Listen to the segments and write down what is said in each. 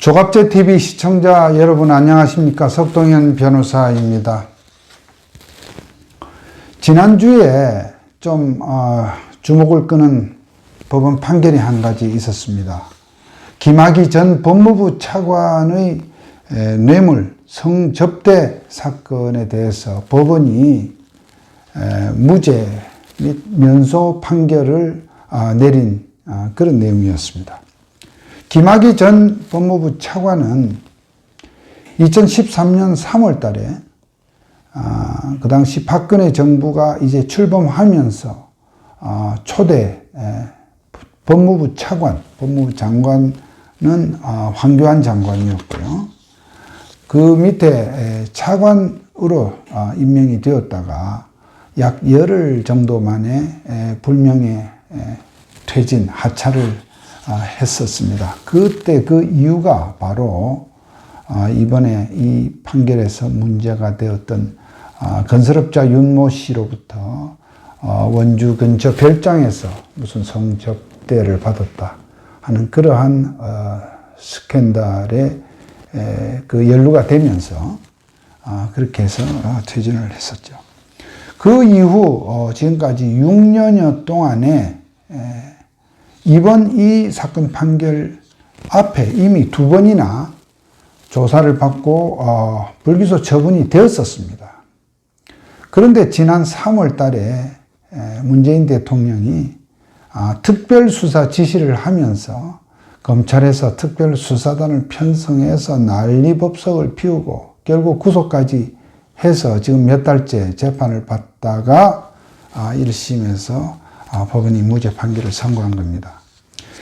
조갑제TV 시청자 여러분 안녕하십니까? 석동현 변호사입니다. 지난주에 좀 주목을 끄는 법원 판결이 한 가지 있었습니다. 김학의 전 법무부 차관의 뇌물 성접대 사건에 대해서 법원이 무죄 및 면소 판결을 내린 그런 내용이었습니다. 김학의 전 법무부 차관은 2013년 3월 달에 그 당시 박근혜 정부가 이제 출범하면서 초대 법무부 차관, 법무부 장관은 황교안 장관이었고요. 그 밑에 차관으로 임명이 되었다가 약 열흘 정도 만에 불명예 퇴진, 하차를 했었습니다. 그때 그 이유가 바로 이번에 이 판결에서 문제가 되었던 건설업자 윤모 씨로부터 원주 근처 별장에서 무슨 성접대를 받았다 하는 그러한 스캔들에 그 연루가 되면서 그렇게 해서 퇴진을 했었죠. 그 이후 지금까지 6년여 동안에 이번 이 사건 판결 앞에 이미 2번이나 조사를 받고 불기소 처분이 되었었습니다. 그런데 지난 3월 달에 문재인 대통령이 특별수사 지시를 하면서 검찰에서 특별수사단을 편성해서 난리법석을 피우고 결국 구속까지 해서 지금 몇 달째 재판을 받다가 1심에서 법원이 무죄 판결을 선고한 겁니다.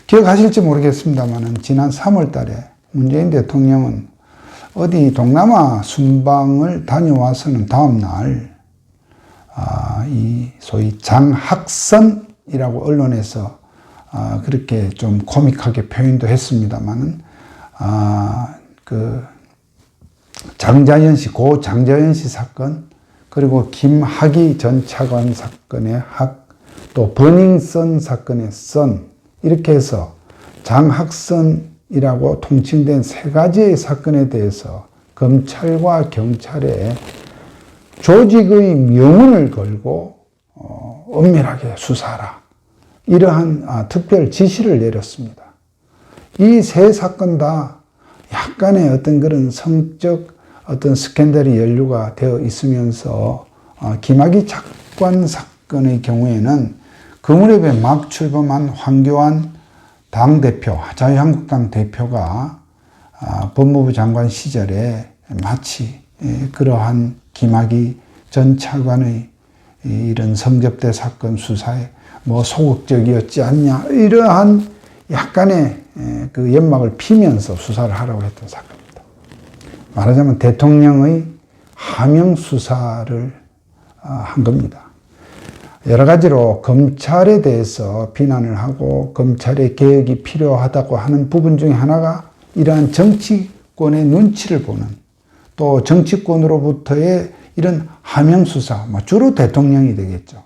기억하실지 모르겠습니다만 지난 3월 달에 문재인 대통령은 어디 동남아 순방을 다녀와서는 다음날 이 소위 장학선이라고 언론에서 그렇게 좀 코믹하게 표현도 했습니다만 그 장자연 씨, 고 장자연 씨 사건, 그리고 김학의 전 차관 사건의 학, 또 버닝썬 사건의 선, 이렇게 해서 장학선이라고 통칭된 3가지의 사건에 대해서 검찰과 경찰에 조직의 명운을 걸고 엄밀하게 수사하라, 이러한 특별 지시를 내렸습니다. 이 3사건 다 약간의 어떤 그런 성적 어떤 스캔들이 연루가 되어 있으면서 김학의 차관 사건의 경우에는 그 무렵에 막 출범한 황교안 당대표, 자유한국당 대표가 법무부 장관 시절에 마치 그러한 김학의 전 차관의 이런 성접대 사건 수사에 뭐 소극적이었지 않냐, 이러한 약간의 그 연막을 피면서 수사를 하라고 했던 사건입니다. 말하자면 대통령의 하명 수사를 한 겁니다. 여러 가지로 검찰에 대해서 비난을 하고 검찰의 개혁이 필요하다고 하는 부분 중에 하나가 이러한 정치권의 눈치를 보는, 또 정치권으로부터의 이런 하명수사, 주로 대통령이 되겠죠.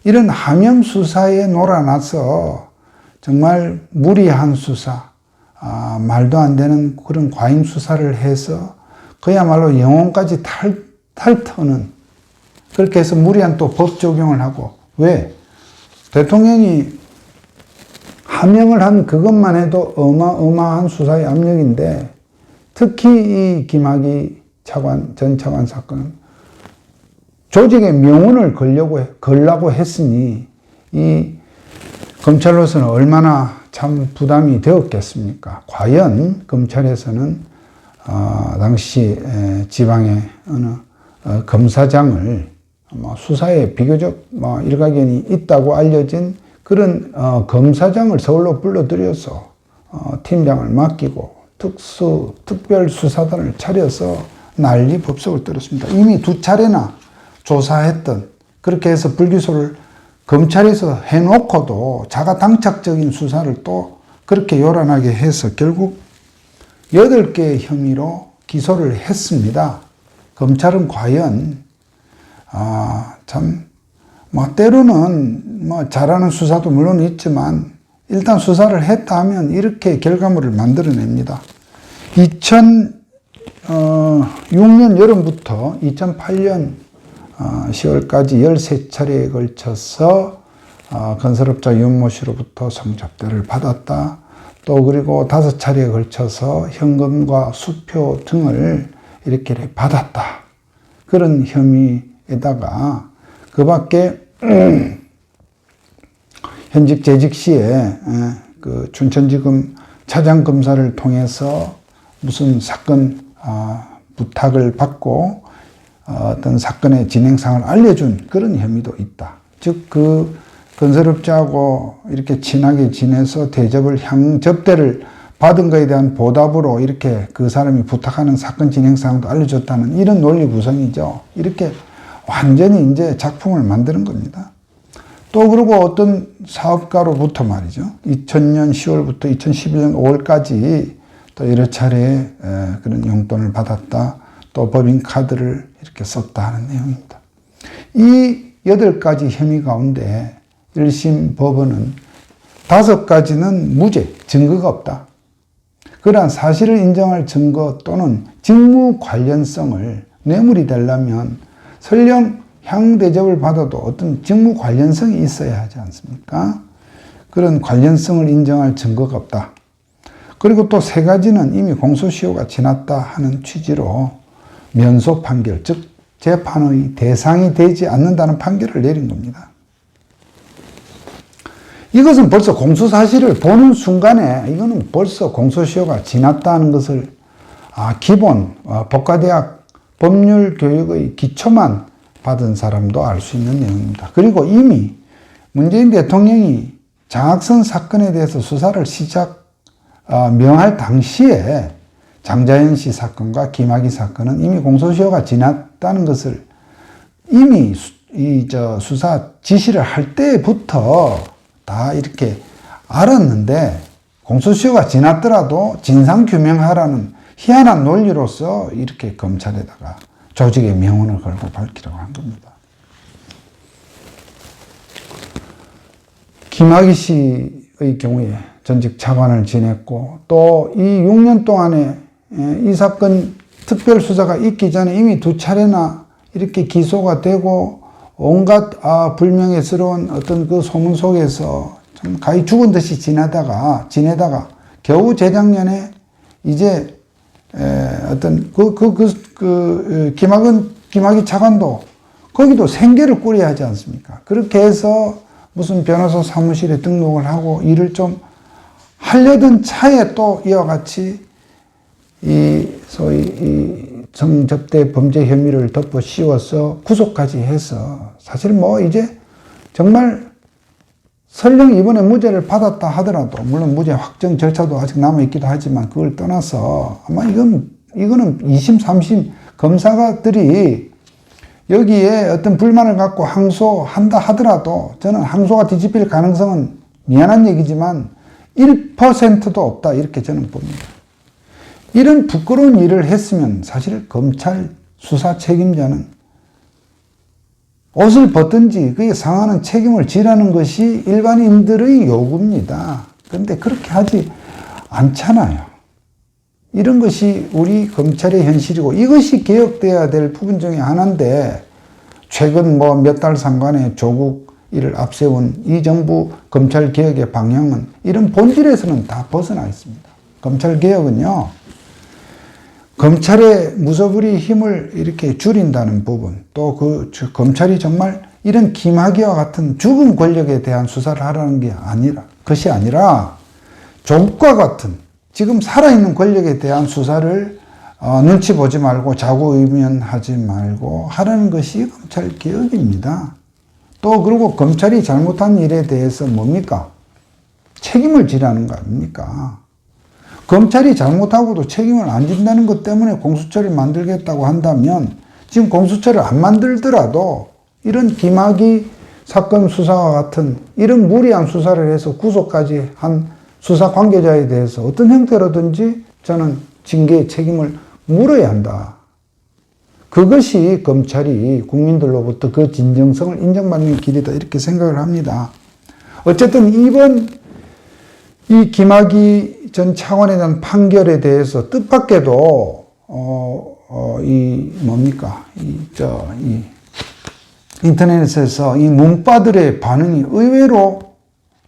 이런 하명수사에 놀아나서 정말 무리한 수사, 말도 안 되는 그런 과잉수사를 해서 그야말로 영혼까지 탈터는, 그렇게 해서 무리한 또 법 적용을 하고, 왜? 대통령이 하명을 한 그것만 해도 어마어마한 수사의 압력인데, 특히 이 김학의 전 차관 사건은 조직의 명운을 걸라고 했으니 이 검찰로서는 얼마나 참 부담이 되었겠습니까? 과연 검찰에서는 당시 지방의 어느 검사장을 수사에 비교적 일가견이 있다고 알려진 그런 검사장을 서울로 불러들여서 팀장을 맡기고 특별수사단을 차려서 난리 법석을 떨었습니다. 이미 2차례나 조사했던, 그렇게 해서 불기소를 검찰에서 해놓고도 자가당착적인 수사를 또 그렇게 요란하게 해서 결국 8개의 혐의로 기소를 했습니다. 검찰은 과연 때로는 잘하는 수사도 물론 있지만 일단 수사를 했다 하면 이렇게 결과물을 만들어냅니다. 2006년 여름부터 2008년 10월까지 13차례에 걸쳐서 건설업자 윤모 씨로부터 성접대를 받았다. 또 그리고 5차례에 걸쳐서 현금과 수표 등을 이렇게 받았다. 그런 혐의에다가 그 밖에 현직 재직 시에 그 춘천지검 차장검사를 통해서 무슨 사건 부탁을 받고 어떤 사건의 진행상을 알려준 그런 혐의도 있다. 즉 그 건설업자하고 이렇게 친하게 지내서 대접을 향접대를 받은 것에 대한 보답으로 이렇게 그 사람이 부탁하는 사건 진행상도 알려줬다는 이런 논리 구성이죠. 이렇게 완전히 이제 작품을 만드는 겁니다. 또 그리고 어떤 사업가로부터 말이죠. 2000년 10월부터 2011년 5월까지 또 여러 차례 그런 용돈을 받았다. 또 법인카드를 이렇게 썼다 하는 내용입니다. 이 8가지 혐의 가운데 1심 법원은 5가지는 무죄, 증거가 없다. 그러한 사실을 인정할 증거 또는 직무 관련성을 뇌물이 되려면 설령 향대접을 받아도 어떤 직무 관련성이 있어야 하지 않습니까? 그런 관련성을 인정할 증거가 없다. 그리고 또 3가지는 이미 공소시효가 지났다 하는 취지로 면소 판결, 즉 재판의 대상이 되지 않는다는 판결을 내린 겁니다. 이것은 벌써 공소사실을 보는 순간에 이거는 벌써 공소시효가 지났다는 것을 기본 법과대학 법률교육의 기초만 받은 사람도 알 수 있는 내용입니다. 그리고 이미 문재인 대통령이 장학선 사건에 대해서 수사를 명할 당시에 장자연 씨 사건과 김학의 사건은 이미 공소시효가 지났다는 것을 이미 수사 지시를 할 때부터 다 이렇게 알았는데 공소시효가 지났더라도 진상규명하라는 희한한 논리로서 이렇게 검찰에다가 조직의 명운을 걸고 밝히려고 한 겁니다. 김학의 씨의 경우에 전직 차관을 지냈고 또 이 6년 동안에 이 사건 특별수사가 있기 전에 이미 2차례나 이렇게 기소가 되고 온갖 불명예스러운 어떤 그 소문 속에서 좀 가히 죽은 듯이 지내다가 겨우 재작년에 이제 어떤 김학의 차관도 거기도 생계를 꾸려야 하지 않습니까? 그렇게 해서 무슨 변호사 사무실에 등록을 하고 일을 좀 하려던 차에 또 이와 같이 소위 이 성접대 범죄 혐의를 덮어 씌워서 구속까지 해서 사실 이제 정말 설령 이번에 무죄를 받았다 하더라도 물론 무죄 확정 절차도 아직 남아있기도 하지만 그걸 떠나서 아마 이거는 2심, 3심 검사들이 여기에 어떤 불만을 갖고 항소한다 하더라도 저는 항소가 뒤집힐 가능성은 미안한 얘기지만 1%도 없다 이렇게 저는 봅니다. 이런 부끄러운 일을 했으면 사실 검찰 수사 책임자는 옷을 벗든지 그에 상하는 책임을 지라는 것이 일반인들의 요구입니다. 그런데 그렇게 하지 않잖아요. 이런 것이 우리 검찰의 현실이고 이것이 개혁돼야 될 부분 중에 하나인데 최근 몇 달 상간에 조국 이를 앞세운 이 정부 검찰 개혁의 방향은 이런 본질에서는 다 벗어나 있습니다. 검찰 개혁은요. 검찰의 무소불위 힘을 이렇게 줄인다는 부분, 또 검찰이 정말 이런 김학의와 같은 죽은 권력에 대한 수사를 하라는 것이 아니라 조국과 같은 지금 살아있는 권력에 대한 수사를 눈치 보지 말고 자고의면하지 말고 하라는 것이 검찰 개혁입니다. 또 그리고 검찰이 잘못한 일에 대해서 뭡니까? 책임을 지라는 거 아닙니까? 검찰이 잘못하고도 책임을 안 진다는 것 때문에 공수처를 만들겠다고 한다면 지금 공수처를 안 만들더라도 이런 김학의 사건 수사와 같은 이런 무리한 수사를 해서 구속까지 한 수사 관계자에 대해서 어떤 형태로든지 저는 징계의 책임을 물어야 한다. 그것이 검찰이 국민들로부터 그 진정성을 인정받는 길이다 이렇게 생각을 합니다. 어쨌든 이번 이 김학의 전 차관에 대한 판결에 대해서 뜻밖에도 인터넷에서 이 문파들의 반응이 의외로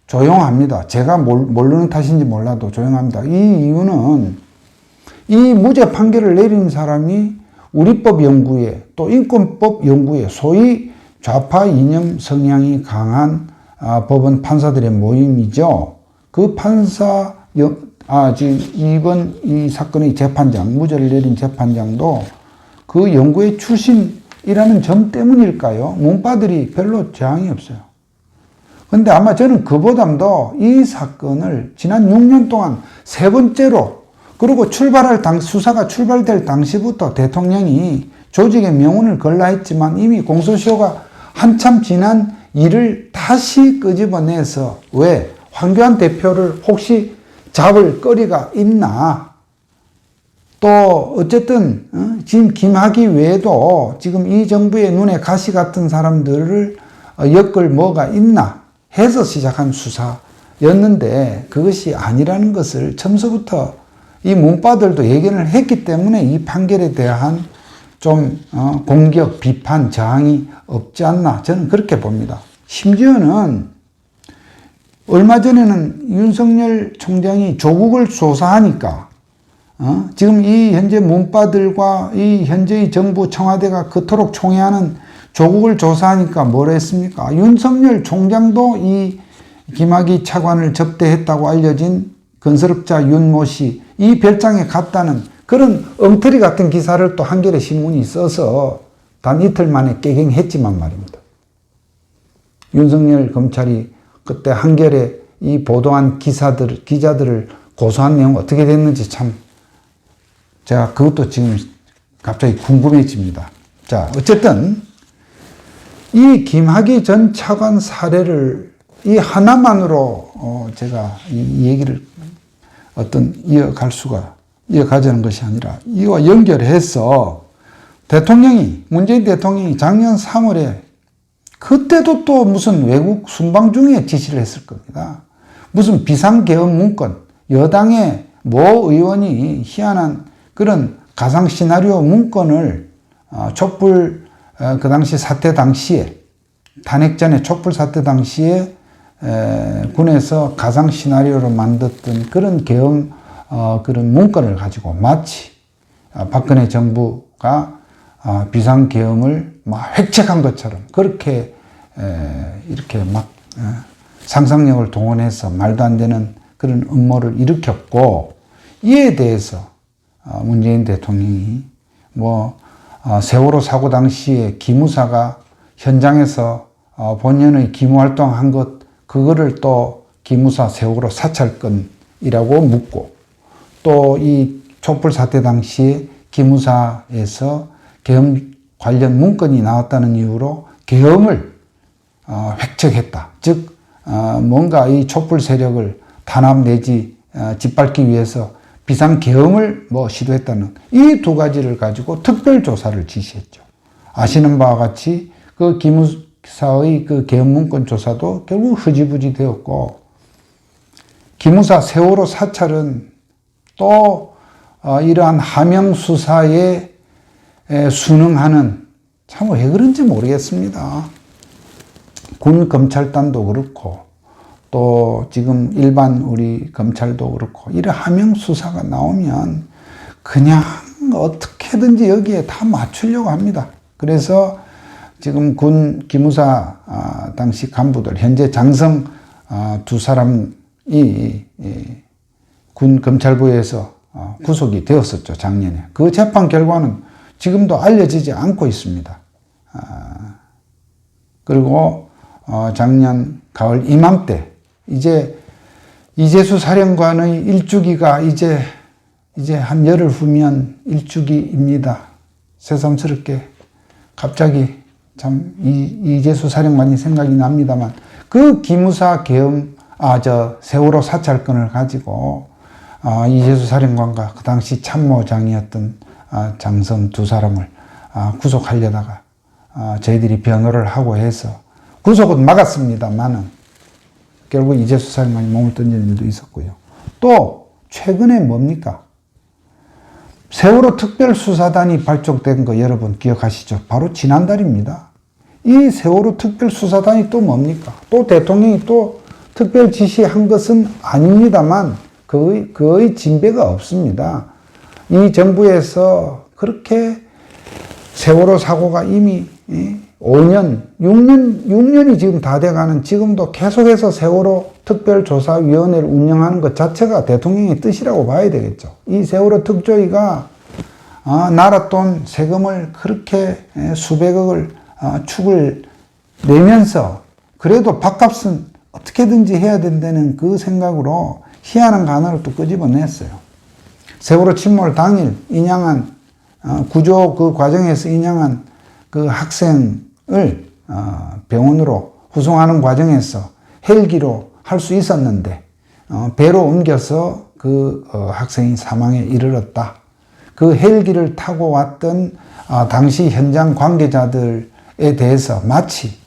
조용합니다. 제가 모르는 탓인지 몰라도 조용합니다. 이 이유는 이 무죄 판결을 내린 사람이 우리법 연구회 또 인권법 연구회 소위 좌파 이념 성향이 강한 법원 판사들의 모임이죠. 그 판사 지금 이번 이 사건의 재판장 무죄를 내린 재판장도 그 연구회 출신이라는 점 때문일까요? 문파들이 별로 저항이 없어요. 근데 아마 저는 그보다도 이 사건을 지난 6년 동안 세 번째로 그리고 수사가 출발될 당시부터 대통령이 조직의 명운을 걸라 했지만 이미 공소시효가 한참 지난 일을 다시 끄집어내서 왜 황교안 대표를 혹시 잡을 거리가 있나? 또 어쨌든 지금 김학의 외에도 지금 이 정부의 눈에 가시 같은 사람들을 엮을 뭐가 있나 해서 시작한 수사였는데 그것이 아니라는 것을 처음서부터 이 문파들도 예견을 했기 때문에 이 판결에 대한 좀 공격, 비판, 저항이 없지 않나 저는 그렇게 봅니다. 심지어는 얼마 전에는 윤석열 총장이 조국을 조사하니까 지금 이 현재 문파들과 이 현재의 정부 청와대가 그토록 총애하는 조국을 조사하니까 뭐라 했습니까? 윤석열 총장도 이 김학의 차관을 접대했다고 알려진 건설업자 윤모 씨 이 별장에 갔다는 그런 엉터리 같은 기사를 또 한겨레 신문이 써서 단 이틀 만에 깨갱했지만 말입니다. 윤석열 검찰이 그때 한겨레 이 보도한 기자들을 고소한 내용 어떻게 됐는지 참 제가 그것도 지금 갑자기 궁금해집니다. 자, 어쨌든 이 김학의 전 차관 사례를 이 하나만으로 제가 이 얘기를 이어가자는 것이 아니라 이와 연결해서 문재인 대통령이 작년 3월에 그때도 또 무슨 외국 순방 중에 지시를 했을 겁니다. 무슨 비상계엄 문건, 여당의 모 의원이 희한한 그런 가상 시나리오 문건을 촛불 그 당시 사태 당시에 탄핵 전에 촛불 사태 당시에 군에서 가상 시나리오로 만들었던 그런 계엄 그런 문건을 가지고 마치 박근혜 정부가 비상계엄을 막 획책한 것처럼 그렇게 이렇게 막 상상력을 동원해서 말도 안 되는 그런 음모를 일으켰고 이에 대해서 문재인 대통령이 세월호 사고 당시에 기무사가 현장에서 본연의 기무활동한 것 그거를 또 기무사 세월호 사찰건이라고 묻고 또 이 촛불 사태 당시에 기무사에서 계엄 관련 문건이 나왔다는 이유로 계엄을 획책했다. 즉 뭔가 이 촛불 세력을 탄압 내지 짓밟기 위해서 비상계엄을 시도했다는 이 두 가지를 가지고 특별조사를 지시했죠. 아시는 바와 같이 그 기무사의 그 계엄 문건 조사도 결국 흐지부지 되었고 기무사 세월호 사찰은 또 이러한 하명 수사에 순응하는 참 왜 그런지 모르겠습니다. 군 검찰단도 그렇고 또 지금 일반 우리 검찰도 그렇고 이런 하명 수사가 나오면 그냥 어떻게든지 여기에 다 맞추려고 합니다. 그래서 지금 군 기무사 당시 간부들 현재 장성 두 사람이 군 검찰부에서 구속이 되었었죠. 작년에. 그 재판 결과는 지금도 알려지지 않고 있습니다. 그리고 작년 가을 이맘때 이제 이재수 사령관의 일주기가 이제 한 열흘 후면 일주기입니다. 새삼스럽게 갑자기 참 이재수 사령관이 생각이 납니다만 그 기무사 계엄 세월호 사찰건을 가지고 이재수 사령관과 그 당시 참모장이었던 장성 두 사람을 구속하려다가 저희들이 변호를 하고 해서 구속은 막았습니다만은 결국 이재수 사령관이 몸을 던지는 일도 있었고요. 또 최근에 뭡니까? 세월호 특별수사단이 발족된 거 여러분 기억하시죠? 바로 지난달입니다. 이 세월호 특별수사단이 또 뭡니까? 또 대통령이 또 특별 지시한 것은 아닙니다만 거의 진배가 없습니다. 이 정부에서 그렇게 세월호 사고가 이미 5년, 6년이 지금 다 돼가는 지금도 계속해서 세월호 특별조사위원회를 운영하는 것 자체가 대통령의 뜻이라고 봐야 되겠죠. 이 세월호 특조위가 나라 돈 세금을 그렇게 수백억을 축을 내면서 그래도 밥값은 어떻게든지 해야 된다는 그 생각으로 희한한 간호를 또 끄집어냈어요. 세월호 침몰 당일 인양한 구조 그 과정에서 인양한 그 학생을 병원으로 후송하는 과정에서 헬기로 할 수 있었는데 배로 옮겨서 그 학생이 사망에 이르렀다. 그 헬기를 타고 왔던 당시 현장 관계자들에 대해서 마치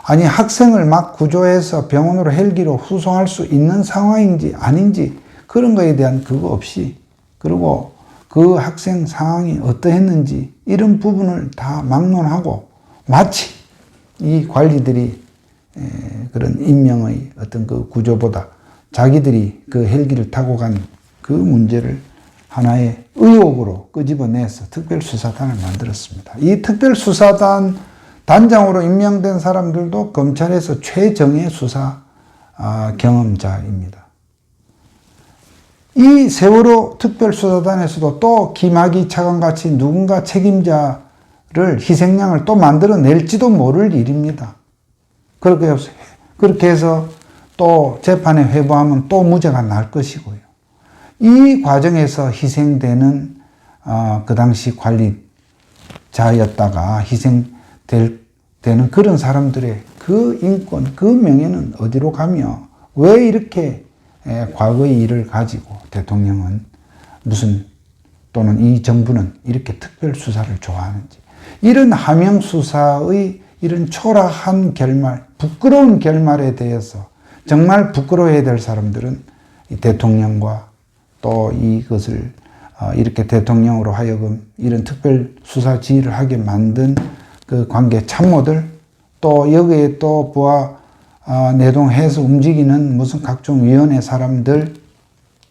아니 학생을 막 구조해서 병원으로 헬기로 후송할 수 있는 상황인지 아닌지 그런 거에 대한 그거 없이 그리고 그 학생 상황이 어떠했는지 이런 부분을 다 막론하고 마치 이 관리들이 그런 인명의 어떤 그 구조보다 자기들이 그 헬기를 타고 간 그 문제를 하나의 의혹으로 끄집어내서 특별수사단을 만들었습니다. 이 특별수사단 단장으로 임명된 사람들도 검찰에서 최정예 수사 경험자입니다. 이 세월호 특별수사단에서도 또 김학의 차관같이 누군가 책임자를 희생양을 또 만들어낼지도 모를 일입니다. 그렇게 해서 또 재판에 회부하면 또 무죄가 날 것이고요. 이 과정에서 희생되는 그 당시 관리자였다가 희생되는 그런 사람들의 그 인권, 그 명예는 어디로 가며 왜 이렇게 과거의 일을 가지고 대통령은 또는 이 정부는 이렇게 특별수사를 좋아하는지 이런 하명수사의 이런 초라한 결말, 부끄러운 결말에 대해서 정말 부끄러워해야 될 사람들은 이 대통령과 또 이것을 이렇게 대통령으로 하여금 이런 특별수사 지휘를 하게 만든 그 관계 참모들 또 여기에 또 부하 내동해서 움직이는 무슨 각종 위원회 사람들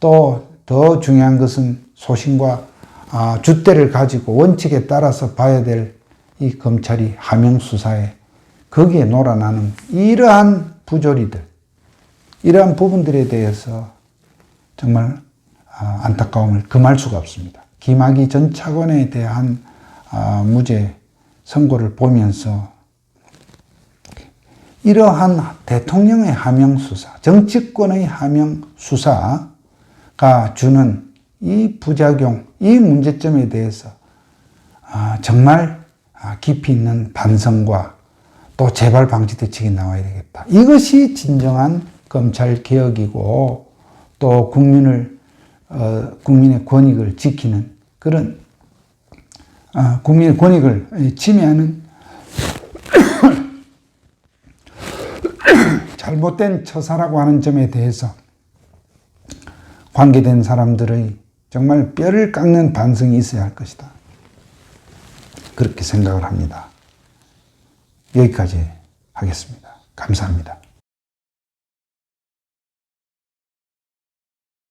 또 더 중요한 것은 소신과 줏대를 가지고 원칙에 따라서 봐야 될 이 검찰이 하명수사에 거기에 놀아나는 이러한 부조리들 이러한 부분들에 대해서 정말 안타까움을 금할 수가 없습니다. 김학의 전 차관에 대한 무죄 선고를 보면서 이러한 대통령의 하명수사, 정치권의 하명수사가 주는 이 부작용, 이 문제점에 대해서 정말 깊이 있는 반성과 또 재발 방지 대책이 나와야 되겠다. 이것이 진정한 검찰 개혁이고 또 국민의 권익을 지키는 그런 국민의 권익을 침해하는 잘못된 처사라고 하는 점에 대해서 관계된 사람들의 정말 뼈를 깎는 반성이 있어야 할 것이다. 그렇게 생각을 합니다. 여기까지 하겠습니다. 감사합니다.